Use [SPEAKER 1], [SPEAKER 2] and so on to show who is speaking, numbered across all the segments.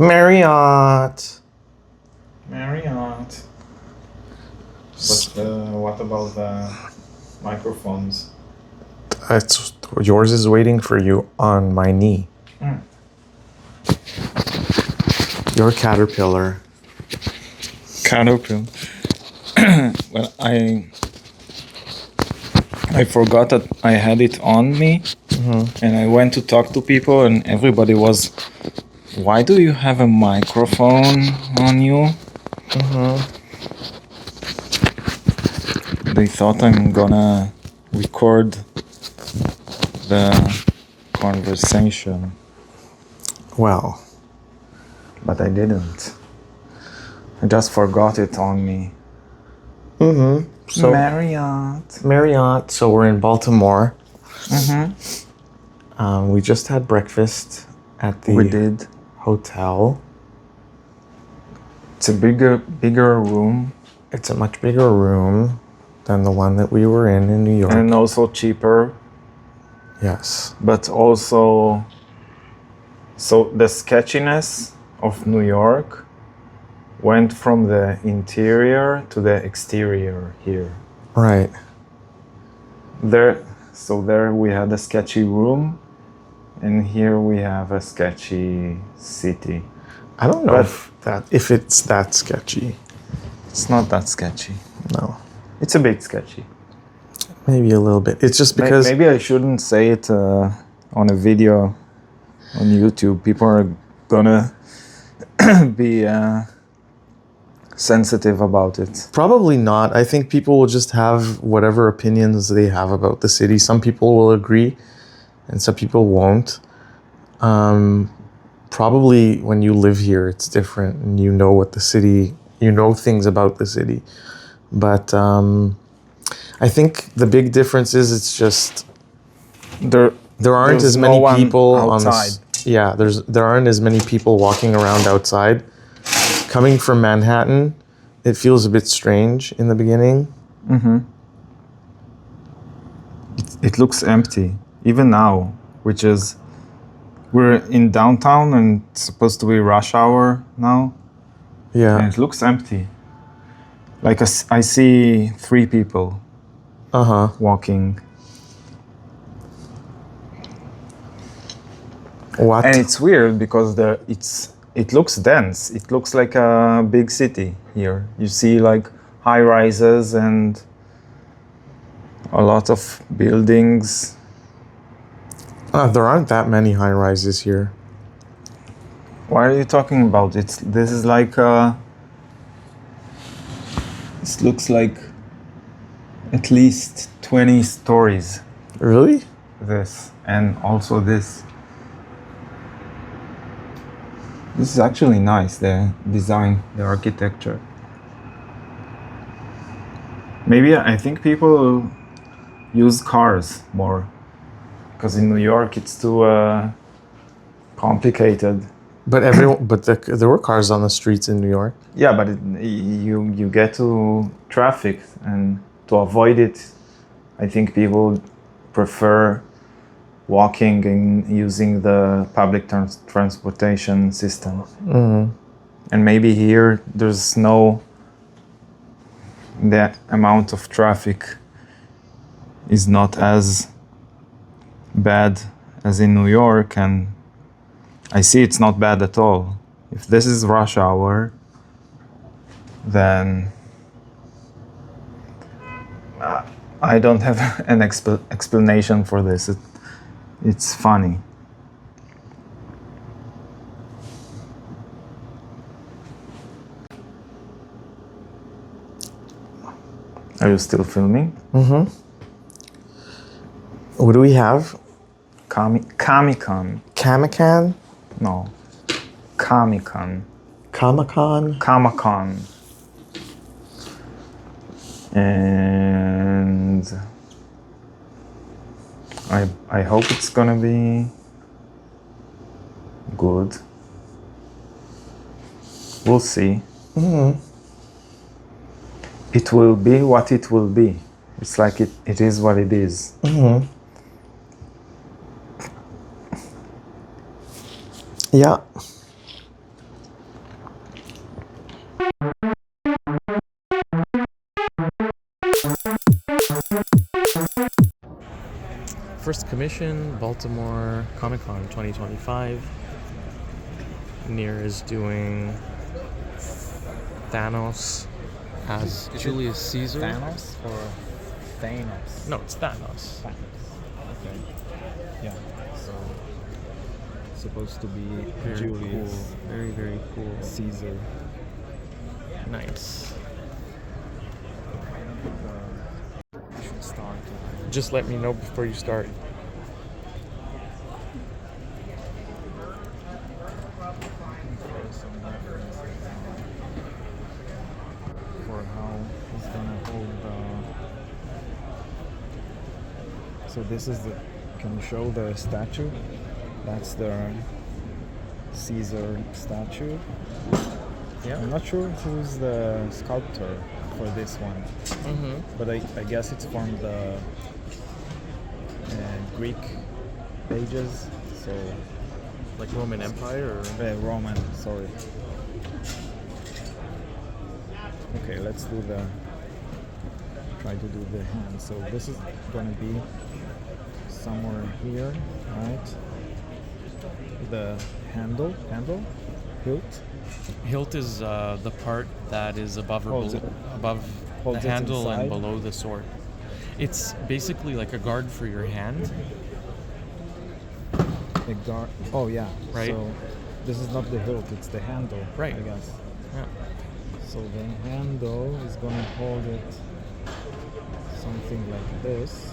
[SPEAKER 1] Marriott.
[SPEAKER 2] Marriott. But what about the microphones?
[SPEAKER 1] Yours is waiting for you on my knee. Your caterpillar.
[SPEAKER 2] Caterpillar. Well, I forgot that I had it on me, and I went to talk to people, and everybody was, "Why do you have a microphone on you?" They thought I'm gonna record the conversation.
[SPEAKER 1] Well,
[SPEAKER 2] But I didn't. I just forgot it on me.
[SPEAKER 1] So Marriott. So we're in Baltimore. We just had breakfast at the
[SPEAKER 2] We did.
[SPEAKER 1] hotel.
[SPEAKER 2] It's a bigger room,
[SPEAKER 1] It's a much bigger room than the one that we were in New York.
[SPEAKER 2] and also cheaper,
[SPEAKER 1] Yes.
[SPEAKER 2] but also, so the sketchiness of New York went from the interior to the exterior here.
[SPEAKER 1] Right.
[SPEAKER 2] There we had a sketchy room, and here we have a sketchy city.
[SPEAKER 1] I don't know
[SPEAKER 2] But-
[SPEAKER 1] if it's that sketchy.
[SPEAKER 2] It's not that sketchy.
[SPEAKER 1] No.
[SPEAKER 2] It's a bit sketchy.
[SPEAKER 1] Maybe a little bit. It's just because
[SPEAKER 2] Maybe I shouldn't say it on a video on YouTube. People are gonna be sensitive about it.
[SPEAKER 1] probably not. I think people will just have whatever opinions they have about the city. Some people will agree and some people won't. Probably when you live here, it's different and you know what the city, you know things about the city. But I think the big difference is it's just there aren't
[SPEAKER 2] There's
[SPEAKER 1] as many
[SPEAKER 2] no one
[SPEAKER 1] people
[SPEAKER 2] outside.
[SPEAKER 1] there aren't as many people walking around outside. Coming from Manhattan, it feels a bit strange in the beginning.
[SPEAKER 2] It looks empty, even now, which is, we're in downtown and it's supposed to be rush hour now,
[SPEAKER 1] Yeah.
[SPEAKER 2] and it looks empty. Like I see 3 people walking.
[SPEAKER 1] What?
[SPEAKER 2] And it's weird because it looks dense. It looks like a big city here. You see like high rises and a lot of buildings.
[SPEAKER 1] There aren't that many high rises here.
[SPEAKER 2] What are you talking about? This is like this looks like at least 20 stories.
[SPEAKER 1] Really?
[SPEAKER 2] This and also this. This is actually nice, the design, the architecture. Maybe I think people use cars more, because in New York it's too complicated.
[SPEAKER 1] But there were cars on the streets in New York.
[SPEAKER 2] Yeah, but you get to traffic, and to avoid it, I think people prefer walking and using the public transportation system. And maybe here there's the amount of traffic is not as bad as in New York, and I see it's not bad at all. If this is rush hour, then I don't have an explanation for this. It's funny. Are you still filming?
[SPEAKER 1] What do we have?
[SPEAKER 2] Comic-Con.
[SPEAKER 1] Comic-Con?
[SPEAKER 2] No. Comic-Con.
[SPEAKER 1] Comic-Con?
[SPEAKER 2] Comic-Con. And I hope it's gonna be good. We'll see. It will be what it will be. It's like it is what it is.
[SPEAKER 1] Yeah. First commission, Baltimore Comic Con 2025. Nir is doing Thanos as Julius Caesar.
[SPEAKER 3] Thanos or Thanos?
[SPEAKER 1] No, it's Thanos.
[SPEAKER 3] Okay. Yeah. So supposed to be
[SPEAKER 1] Very
[SPEAKER 3] Julius
[SPEAKER 1] cool. Very, very cool.
[SPEAKER 3] Caesar.
[SPEAKER 1] Nice.
[SPEAKER 3] We should start.
[SPEAKER 1] Just let me know before you start.
[SPEAKER 3] Some references for how he's gonna hold so this is the, can you show the statue? That's the Caesar statue.
[SPEAKER 1] Yeah.
[SPEAKER 3] I'm not sure who's the sculptor for this one, but I guess it's from the Greek ages, so
[SPEAKER 1] Like Roman Empire or?
[SPEAKER 3] Roman, sorry. Okay, let's try to do the hand. So this is gonna be somewhere here, right? The handle, hilt.
[SPEAKER 1] Hilt is the part that is above or
[SPEAKER 3] Holds
[SPEAKER 1] below,
[SPEAKER 3] it-
[SPEAKER 1] above the
[SPEAKER 3] holds it
[SPEAKER 1] handle and
[SPEAKER 3] inside.
[SPEAKER 1] below the sword. It's basically like a guard for your hand.
[SPEAKER 3] The guard. Oh yeah.
[SPEAKER 1] Right.
[SPEAKER 3] So this is not the hilt; it's the handle.
[SPEAKER 1] Right.
[SPEAKER 3] I guess.
[SPEAKER 1] Yeah.
[SPEAKER 3] So the handle is gonna hold it something like this,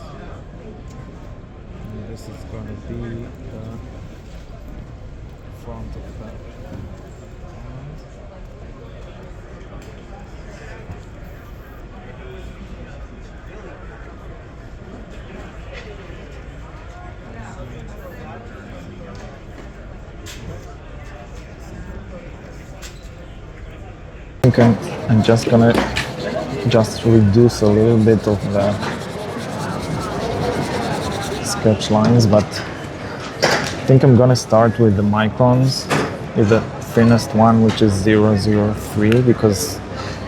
[SPEAKER 3] and this is gonna be the front of the hand. I think I'm just gonna reduce a little bit of the sketch lines, but I think I'm gonna start with the microns, with the thinnest one, which is 003, because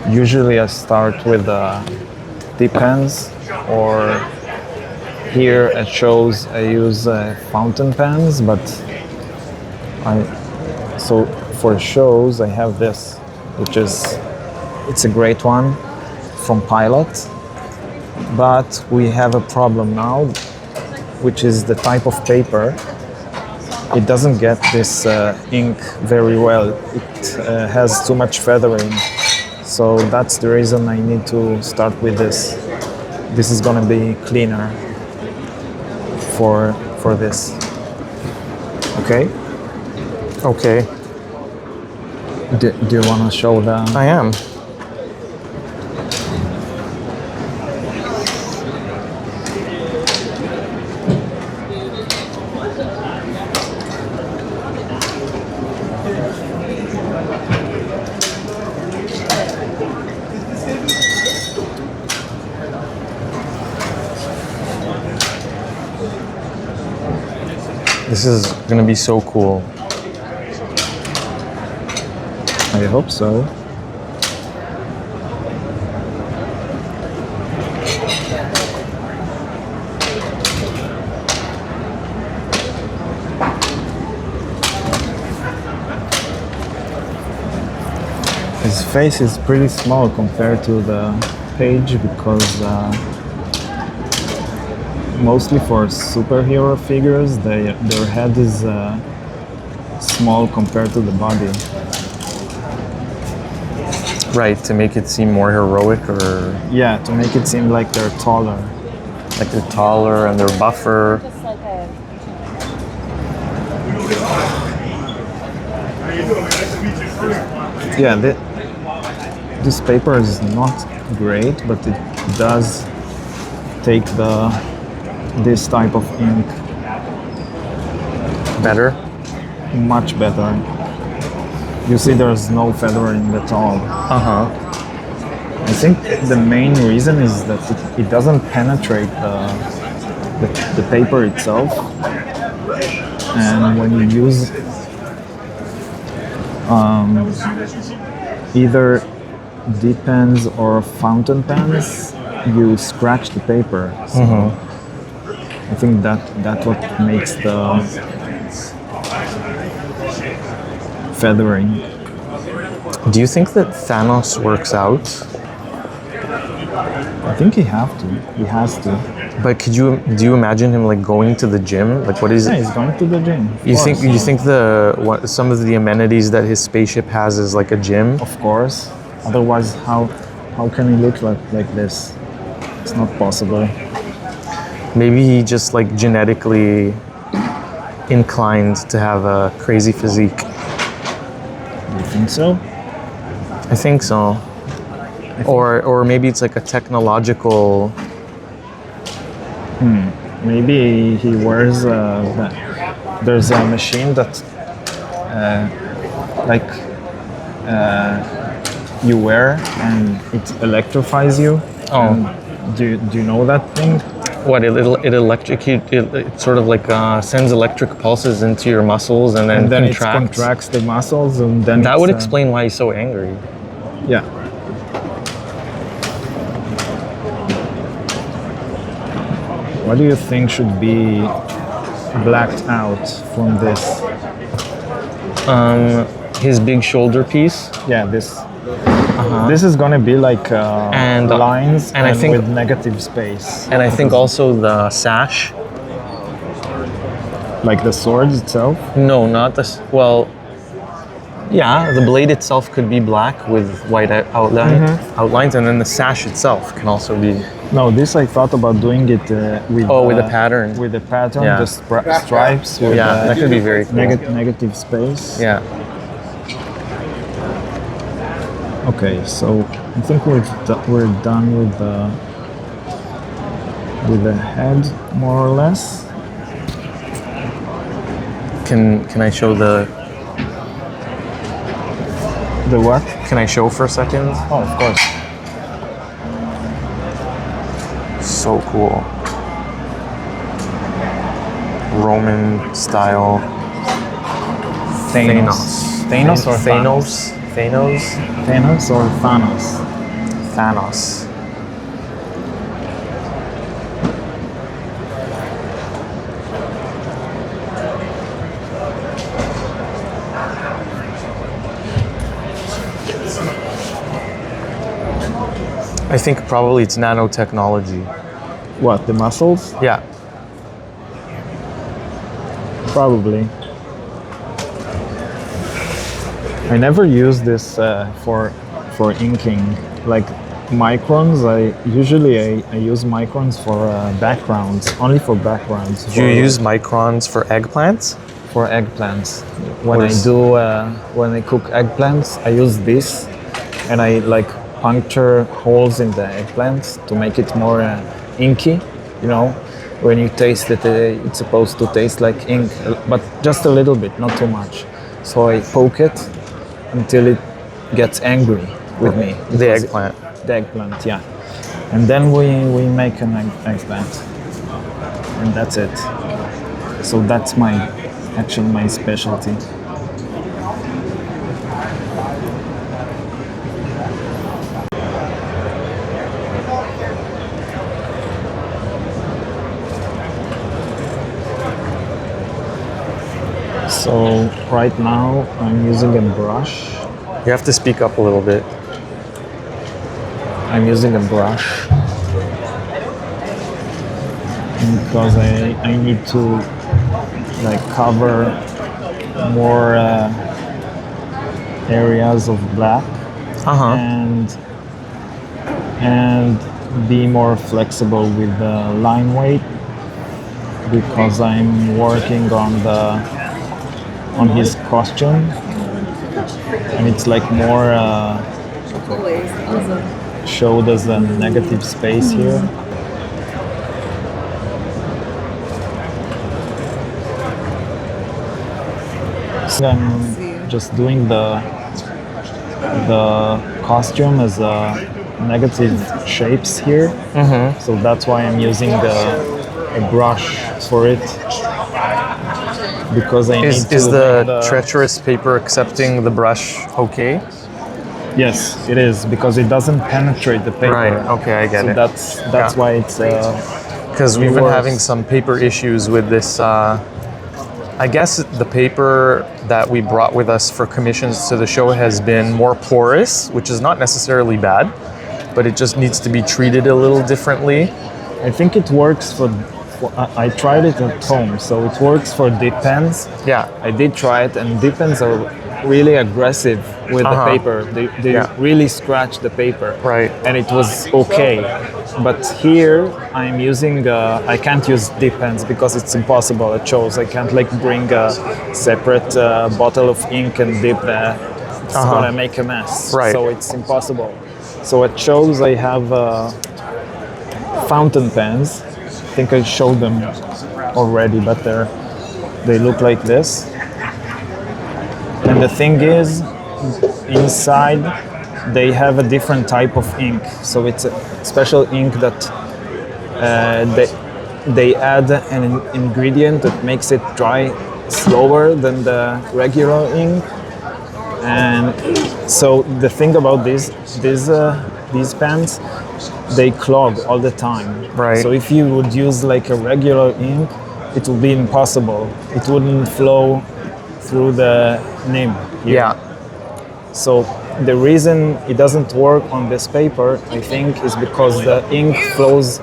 [SPEAKER 3] usually I start with the dip pens, or here at shows I use fountain pens, but so for shows I have this, which it's a great one from Pilot, but we have a problem now, which is the type of paper. It doesn't get this ink very well. It has too much feathering, so that's the reason I need to start with this. This is gonna be cleaner for this. Okay.
[SPEAKER 1] Okay.
[SPEAKER 3] Do you want to show the?
[SPEAKER 1] I am. This is gonna be so cool.
[SPEAKER 3] I hope so. His face is pretty small compared to the page, because mostly for superhero figures, their head is small compared to the body.
[SPEAKER 1] Right, to make it seem more heroic, or
[SPEAKER 3] Yeah, to make it seem like they're taller.
[SPEAKER 1] like they're taller and they're buffer.
[SPEAKER 4] Just like a
[SPEAKER 3] Yeah, this paper is not great, but it does take this type of ink
[SPEAKER 1] Better.
[SPEAKER 3] much better. You see, there's no feathering at all. I think the main reason is that it doesn't penetrate the paper itself, and when you use either dip pens or fountain pens, you scratch the paper. So I think that's what makes the feathering.
[SPEAKER 1] Do you think that Thanos works out?
[SPEAKER 3] I think he has to.
[SPEAKER 1] But do you imagine him like going to the gym? Like what is
[SPEAKER 3] Yeah,
[SPEAKER 1] it?
[SPEAKER 3] he's going to the gym.
[SPEAKER 1] You think some of the amenities that his spaceship has is like a gym?
[SPEAKER 3] Of course. Otherwise, how can he look like this? It's not possible.
[SPEAKER 1] Maybe he just like genetically inclined to have a crazy physique.
[SPEAKER 3] You think so?
[SPEAKER 1] I think so. Or maybe it's like a technological.
[SPEAKER 3] Maybe he wears. There's a machine that, you wear and it electrifies you.
[SPEAKER 1] Oh.
[SPEAKER 3] And do you know that thing?
[SPEAKER 1] What it sort of like sends electric pulses into your muscles and then,
[SPEAKER 3] And then
[SPEAKER 1] contracts.
[SPEAKER 3] it contracts the muscles, and then
[SPEAKER 1] That would explain why he's so angry.
[SPEAKER 3] Yeah. What do you think should be blacked out from this?
[SPEAKER 1] His big shoulder piece.
[SPEAKER 3] Yeah, this. This is gonna be like
[SPEAKER 1] And,
[SPEAKER 3] lines
[SPEAKER 1] and I think-
[SPEAKER 3] with negative space.
[SPEAKER 1] And I think also the sash.
[SPEAKER 3] Like the sword itself.
[SPEAKER 1] No, not this. Well, yeah, the blade itself could be black with white outlines, and then the sash itself can also be.
[SPEAKER 3] No, this I thought about doing it with.
[SPEAKER 1] With a pattern.
[SPEAKER 3] With the pattern,
[SPEAKER 1] Yeah.
[SPEAKER 3] the stripes. With,
[SPEAKER 1] Yeah, that could be very cool.
[SPEAKER 3] Negative space.
[SPEAKER 1] Yeah.
[SPEAKER 3] Okay, so I think we're done with the head more or less.
[SPEAKER 1] Can I show the?
[SPEAKER 3] The what?
[SPEAKER 1] Can I show for a second?
[SPEAKER 3] Oh, of course.
[SPEAKER 1] So cool. Roman style.
[SPEAKER 3] Thanos. Thanos or
[SPEAKER 1] Thanos? Thanos?
[SPEAKER 3] Thanos or Thanos?
[SPEAKER 1] Thanos. I think probably it's nanotechnology.
[SPEAKER 3] What, the muscles?
[SPEAKER 1] Yeah.
[SPEAKER 3] Probably. I never use this for inking. Like microns, I use microns for backgrounds, only for backgrounds.
[SPEAKER 1] Do you use microns for eggplants?
[SPEAKER 3] For eggplants? When I cook eggplants, I use this, and I like puncture holes in the eggplants to make it more inky. You know, when you taste it, it's supposed to taste like ink, but just a little bit, not too much. So I poke it until it gets angry with me.
[SPEAKER 1] The eggplant.
[SPEAKER 3] The eggplant, yeah. And then we make an eggplant, and that's it. So that's actually my specialty. So right now I'm using a brush.
[SPEAKER 1] You have to speak up a little bit.
[SPEAKER 3] I'm using a brush because I need to like cover more areas of black and be more flexible with the line weight, because I'm working on his costume, and it's like more showed as a negative space here. So I'm just doing the costume as negative shapes here. So that's why I'm using a brush for it, because I need to
[SPEAKER 1] Is the treacherous paper accepting the brush okay?
[SPEAKER 3] Yes, it is, because it doesn't penetrate the paper.
[SPEAKER 1] Right. Okay, I get
[SPEAKER 3] So
[SPEAKER 1] it.
[SPEAKER 3] that's
[SPEAKER 1] Yeah.
[SPEAKER 3] why it's
[SPEAKER 1] Because we've been
[SPEAKER 3] worse.
[SPEAKER 1] having some paper issues with this. I guess the paper that we brought with us for commissions to the show has been more porous, which is not necessarily bad, but it just needs to be treated a little differently.
[SPEAKER 3] I think it works for I tried it at home, so it works for dip pens.
[SPEAKER 1] Yeah.
[SPEAKER 3] I did try it, and dip pens are really aggressive with the paper. They
[SPEAKER 1] Yeah.
[SPEAKER 3] really scratch the paper.
[SPEAKER 1] Right.
[SPEAKER 3] And it was okay. But here I'm using, I can't use dip pens because it's impossible at shows. I can't like bring a separate bottle of ink and dip there. It's gonna make a mess.
[SPEAKER 1] Right.
[SPEAKER 3] So it's impossible. So at shows I have fountain pens. I think I showed them already, but they look like this. And the thing is, inside they have a different type of ink. So it's a special ink that they add an ingredient that makes it dry slower than the regular ink. And so the thing about these pens, they clog all the time.
[SPEAKER 1] Right.
[SPEAKER 3] So if you would use like a regular ink, it would be impossible. It wouldn't flow through the nib here.
[SPEAKER 1] Yeah.
[SPEAKER 3] So the reason it doesn't work on this paper, I think, is because the ink flows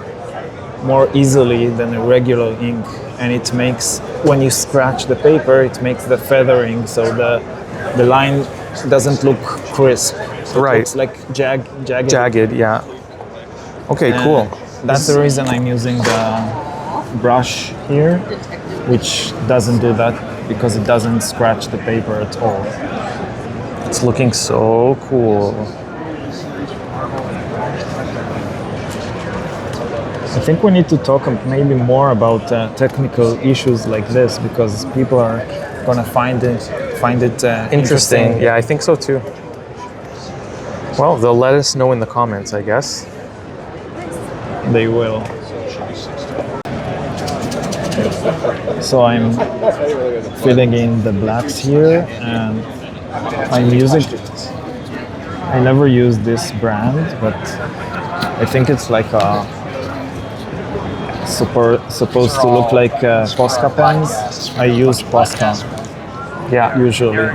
[SPEAKER 3] more easily than a regular ink, and it makes, when you scratch the paper, it makes the feathering, so the line doesn't look crisp. It
[SPEAKER 1] Right.
[SPEAKER 3] looks like jagged.
[SPEAKER 1] Jagged, yeah. Okay, cool.
[SPEAKER 3] That's the reason I'm using the brush here, which doesn't do that because it doesn't scratch the paper at all.
[SPEAKER 1] It's looking so cool.
[SPEAKER 3] I think we need to talk maybe more about technical issues like this, because people are gonna find it interesting.
[SPEAKER 1] Yeah, I think so too. Well, they'll let us know in the comments, I guess.
[SPEAKER 3] They will. So I'm filling in the blacks here, and I'm using. I never used this brand, but I think it's like a supposed to look like Posca pens. I use Posca
[SPEAKER 1] Yeah.
[SPEAKER 3] usually,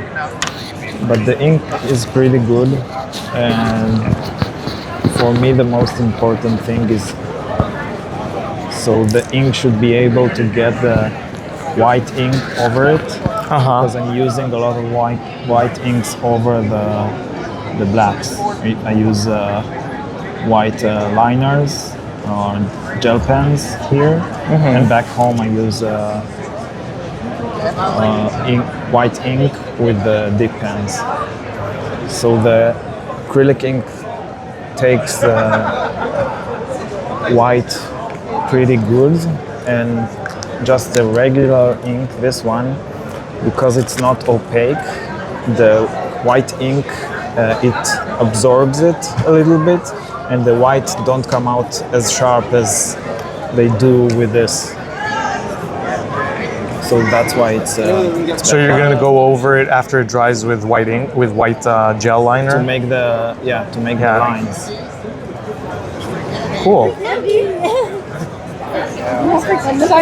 [SPEAKER 3] but the ink is pretty good, and for me the most important thing is, so the ink should be able to get the white ink over it, because I'm using a lot of white inks over the blacks. I use white liners or gel pens here, and back home I use white ink with the dip pens. So the acrylic ink takes the white pretty good, and just the regular ink, this one, because it's not opaque, the white ink it absorbs it a little bit, and the white don't come out as sharp as they do with this. So that's why it's
[SPEAKER 1] So you're gonna go over it after it dries with white ink, with white gel liner?
[SPEAKER 3] to make the
[SPEAKER 1] Yeah.
[SPEAKER 3] lines.
[SPEAKER 1] Cool.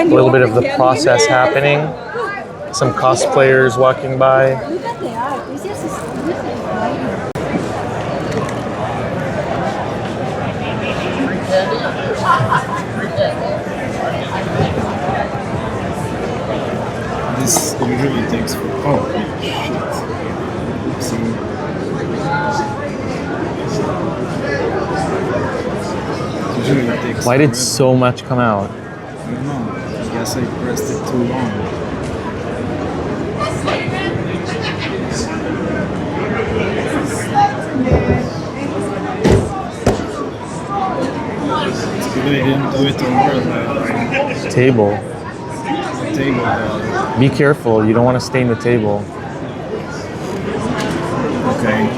[SPEAKER 1] A little bit of the process happening. Some cosplayers walking by.
[SPEAKER 3] This usually takes shit. Usually it takes
[SPEAKER 1] Why did so much come out?
[SPEAKER 3] I don't know. I guess I pressed it too long. It's good I didn't do it over the
[SPEAKER 1] Table.
[SPEAKER 3] table.
[SPEAKER 1] Be careful, you don't want to stain the table.
[SPEAKER 3] Okay.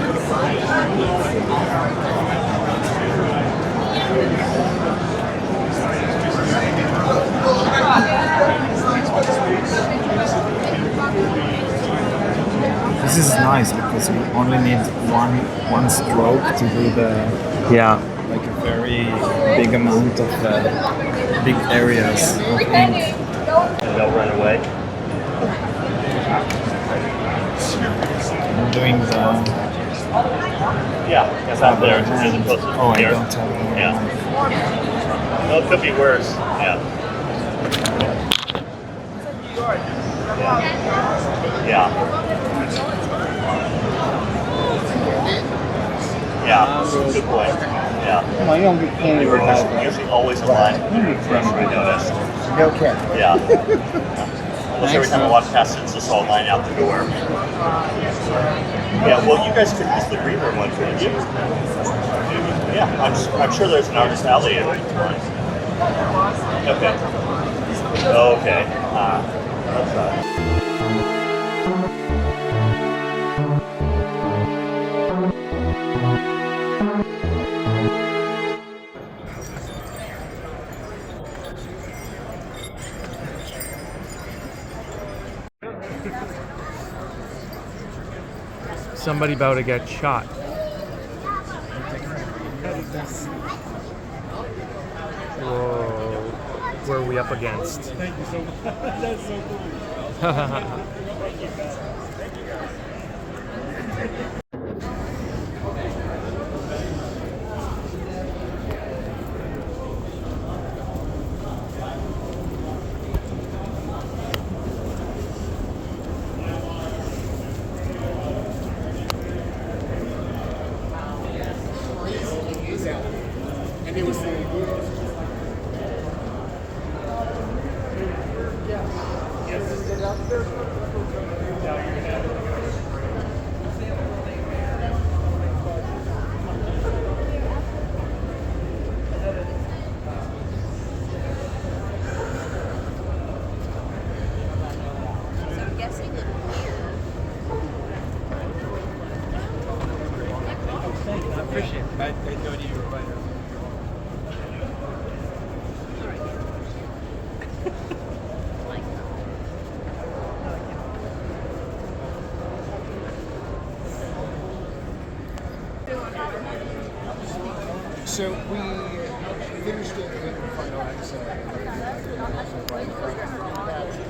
[SPEAKER 3] This is not nice because you only need one stroke to do
[SPEAKER 1] Yeah.
[SPEAKER 3] like a very big amount of big areas of ink.
[SPEAKER 4] And they'll run away.
[SPEAKER 3] I'm doing the.
[SPEAKER 4] Yeah, that's out there as opposed to
[SPEAKER 3] Oh, I
[SPEAKER 4] here.
[SPEAKER 3] don't have a
[SPEAKER 4] Yeah.
[SPEAKER 3] mic.
[SPEAKER 4] Well, it could be worse. Yeah. Yeah. Yeah. Good point. Yeah. There's usually always a line for everybody to notice.
[SPEAKER 5] Okay.
[SPEAKER 4] Yeah. Almost every time I walk past it, it's just all line out the door. Yeah, well, you guys could use the green room one, couldn't you? Yeah, I'm sure there's an artist alley in it. Okay. Okay. That's
[SPEAKER 1] Somebody about to get shot. Whoa. Where are we up against? Thank you so much. That's so cool.
[SPEAKER 5] So we finished it in the final episode.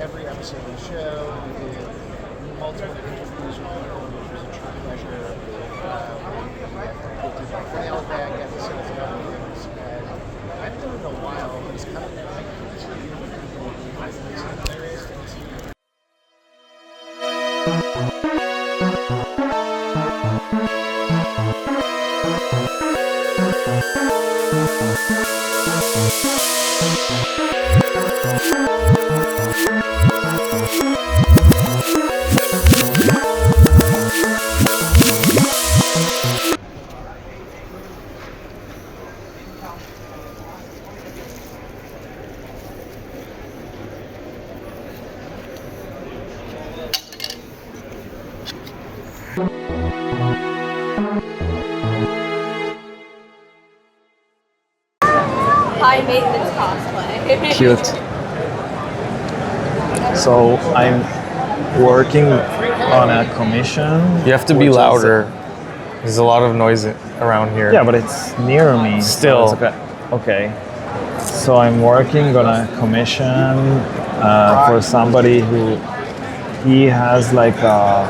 [SPEAKER 5] Every episode of the show, we did multiple interviews with people, which was a true pleasure. We did like mailbag episodes and other things. And I haven't done it in a while, but it's kind of like it's hilarious to see.
[SPEAKER 6] High maintenance cosplay.
[SPEAKER 3] Cute. So I'm working on a commission.
[SPEAKER 1] You have to be
[SPEAKER 3] which is-
[SPEAKER 1] louder. There's a lot of noise around here.
[SPEAKER 3] Yeah, but it's near me. so
[SPEAKER 1] Still.
[SPEAKER 3] it's okay. Okay. So I'm working on a commission for somebody who he has like I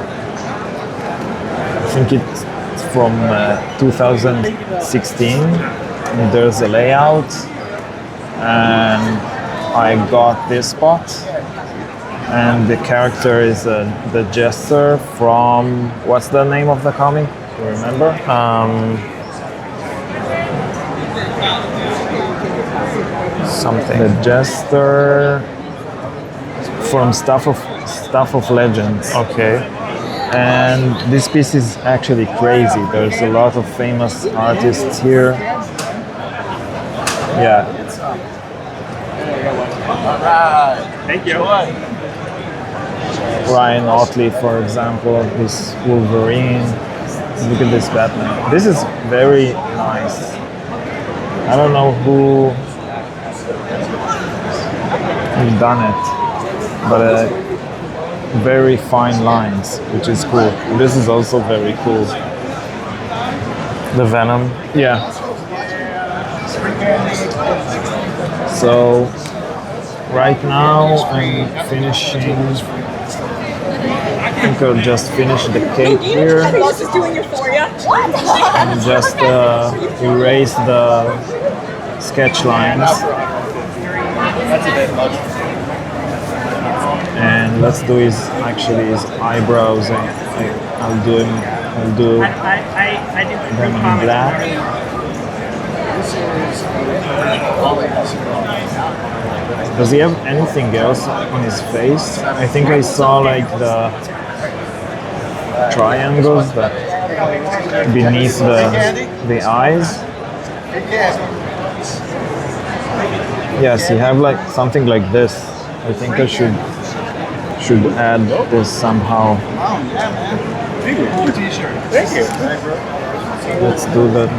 [SPEAKER 3] think it's from 2016. And there's a layout, and I got this spot. And the character is the Jester from what's the name of the comic? Do you remember?
[SPEAKER 1] Something.
[SPEAKER 3] The Jester from Stuff of Legends.
[SPEAKER 1] Okay.
[SPEAKER 3] And this piece is actually crazy. There's a lot of famous artists here. Yeah.
[SPEAKER 4] Thank you.
[SPEAKER 3] Ryan Otley, for example, this Wolverine. Look at this Batman. This is very nice. I don't know who done it, but very fine lines, which is cool. This is also very cool.
[SPEAKER 1] The Venom.
[SPEAKER 3] Yeah. So right now I'm finishing. I think I'll just finish the cape here and just erase the sketch lines. And let's do his eyebrows. I'll do them in black. Does he have anything else on his face? I think I saw like the triangles that beneath the eyes. Yes, he have like something like this. I think I should add this somehow.
[SPEAKER 5] Thank you.
[SPEAKER 3] Let's do that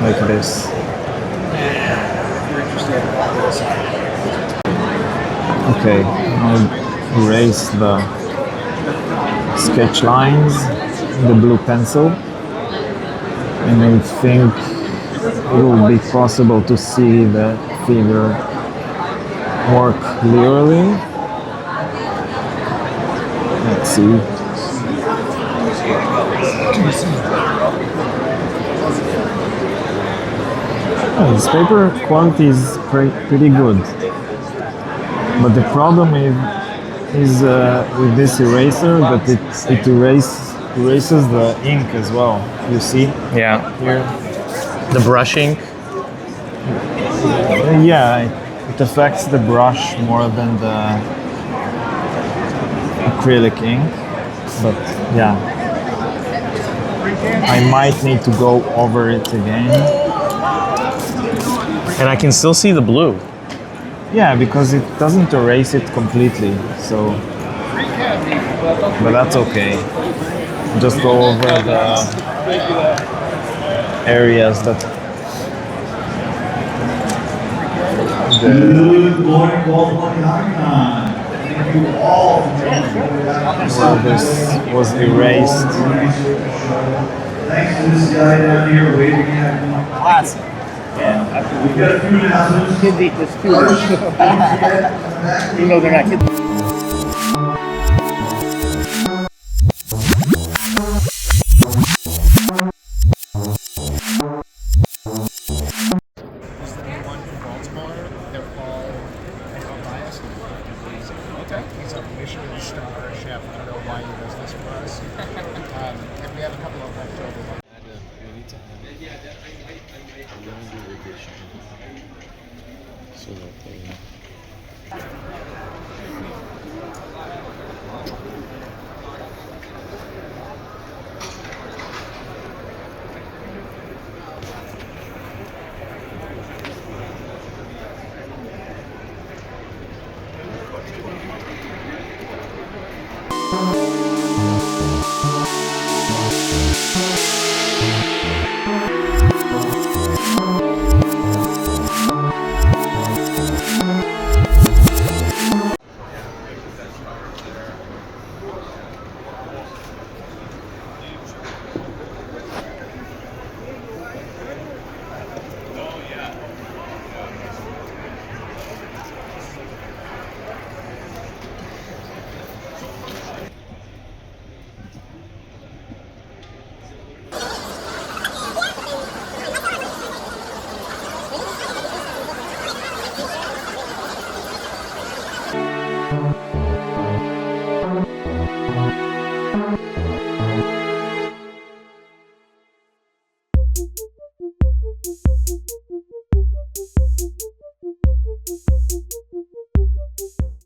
[SPEAKER 3] like this. Okay, I'll erase the sketch lines with the blue pencil, and I think it will be possible to see the figure more clearly. Let's see. Oh, this paper quality is pretty good, but the problem is with this eraser that it erases the ink as well. You see?
[SPEAKER 1] Yeah.
[SPEAKER 3] Here.
[SPEAKER 1] The brushing.
[SPEAKER 3] Yeah, it affects the brush more than the acrylic ink, but yeah. I might need to go over it again.
[SPEAKER 1] And I can still see the blue.
[SPEAKER 3] Yeah, because it doesn't erase it completely, so. But that's okay. Just go over the areas that.
[SPEAKER 7] Good morning, Baltimore Comic Con. Thank you all for joining.
[SPEAKER 3] Where this was erased.
[SPEAKER 7] Thanks to this guy down here waving at me.
[SPEAKER 5] Classic.
[SPEAKER 7] We've got a few announcements.
[SPEAKER 5] Kids eat this too. Even though they're not kids. Is the new one from Baltimore? They're all unbiased. Okay. He's a Michelin star chef. I don't know why he does this for us. And we have a couple of left over.
[SPEAKER 1] So that they...